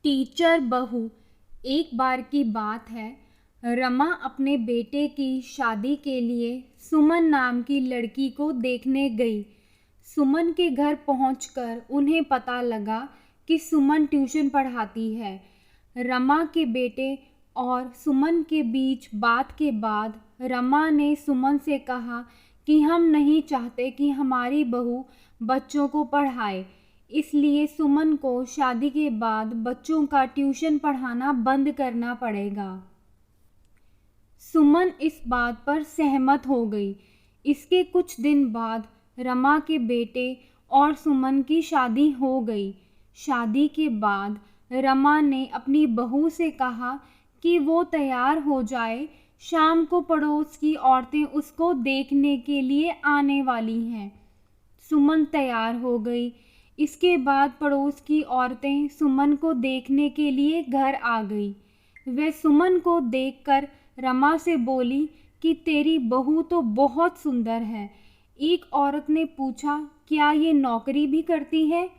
Teacher बहू। एक बार की बात है, रमा अपने बेटे की शादी के लिए सुमन नाम की लड़की को देखने गई। सुमन के घर पहुंचकर उन्हें पता लगा कि सुमन ट्यूशन पढ़ाती है। रमा के बेटे और सुमन के बीच बात के बाद रमा ने सुमन से कहा कि हम नहीं चाहते कि हमारी बहू बच्चों को पढ़ाए, इसलिए सुमन को शादी के बाद बच्चों का ट्यूशन पढ़ाना बंद करना पड़ेगा। सुमन इस बात पर सहमत हो गई। इसके कुछ दिन बाद रमा के बेटे और सुमन की शादी हो गई। शादी के बाद रमा ने अपनी बहू से कहा कि वो तैयार हो जाए, शाम को पड़ोस की औरतें उसको देखने के लिए आने वाली हैं। सुमन तैयार हो गई। इसके बाद पड़ोस की औरतें सुमन को देखने के लिए घर आ गई। वे सुमन को देखकर रमा से बोली कि तेरी बहू तो बहुत सुंदर है। एक औरत ने पूछा, क्या ये नौकरी भी करती है?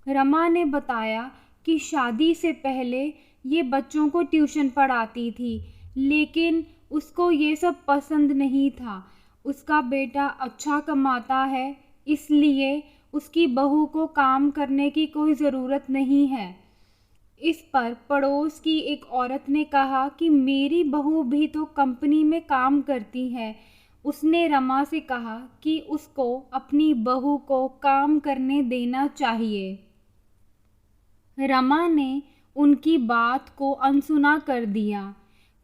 रमा ने बताया कि शादी से पहले ये बच्चों को ट्यूशन पढ़ाती थी, लेकिन उसको ये सब पसंद नहीं था। उसका बेटा अच्छा कमाता है, इसलिए उसकी बहू को काम करने की कोई ज़रूरत नहीं है। इस पर पड़ोस की एक औरत ने कहा कि मेरी बहू भी तो कंपनी में काम करती है। उसने रमा से कहा कि उसको अपनी बहू को काम करने देना चाहिए। रमा ने उनकी बात को अनसुना कर दिया।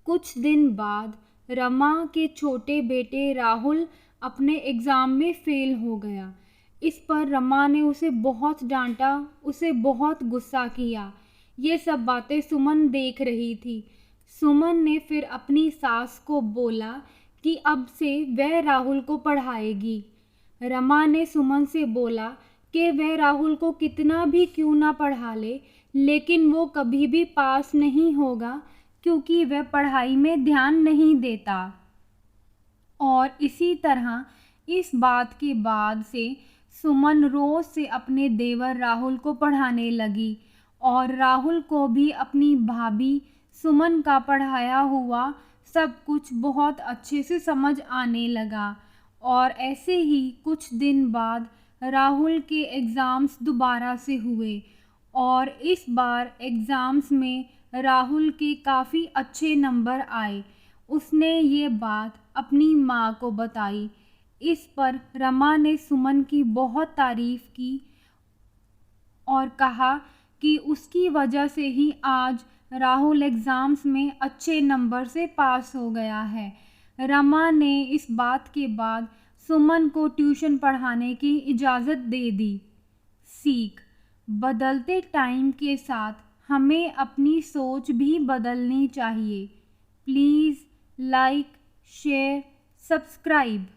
कुछ दिन बाद रमा के छोटे बेटे राहुल अपने एग्ज़ाम में फेल हो गया। इस पर रमा ने उसे बहुत डांटा, उसे बहुत गुस्सा किया। ये सब बातें सुमन देख रही थी। सुमन ने फिर अपनी सास को बोला कि अब से वह राहुल को पढ़ाएगी। रमा ने सुमन से बोला कि वह राहुल को कितना भी क्यों ना पढ़ा ले, लेकिन वो कभी भी पास नहीं होगा, क्योंकि वह पढ़ाई में ध्यान नहीं देता। और इसी तरह इस बात के बाद से सुमन रोज से अपने देवर राहुल को पढ़ाने लगी और राहुल को भी अपनी भाभी सुमन का पढ़ाया हुआ सब कुछ बहुत अच्छे से समझ आने लगा। और ऐसे ही कुछ दिन बाद राहुल के एग्ज़ाम्स दोबारा से हुए और इस बार एग्ज़ाम्स में राहुल के काफ़ी अच्छे नंबर आए। उसने ये बात अपनी माँ को बताई। इस पर रमा ने सुमन की बहुत तारीफ़ की और कहा कि उसकी वजह से ही आज राहुल एग्ज़ाम्स में अच्छे नंबर से पास हो गया है। रमा ने इस बात के बाद सुमन को ट्यूशन पढ़ाने की इजाज़त दे दी। सीख: बदलते टाइम के साथ हमें अपनी सोच भी बदलनी चाहिए। Please like, share, subscribe.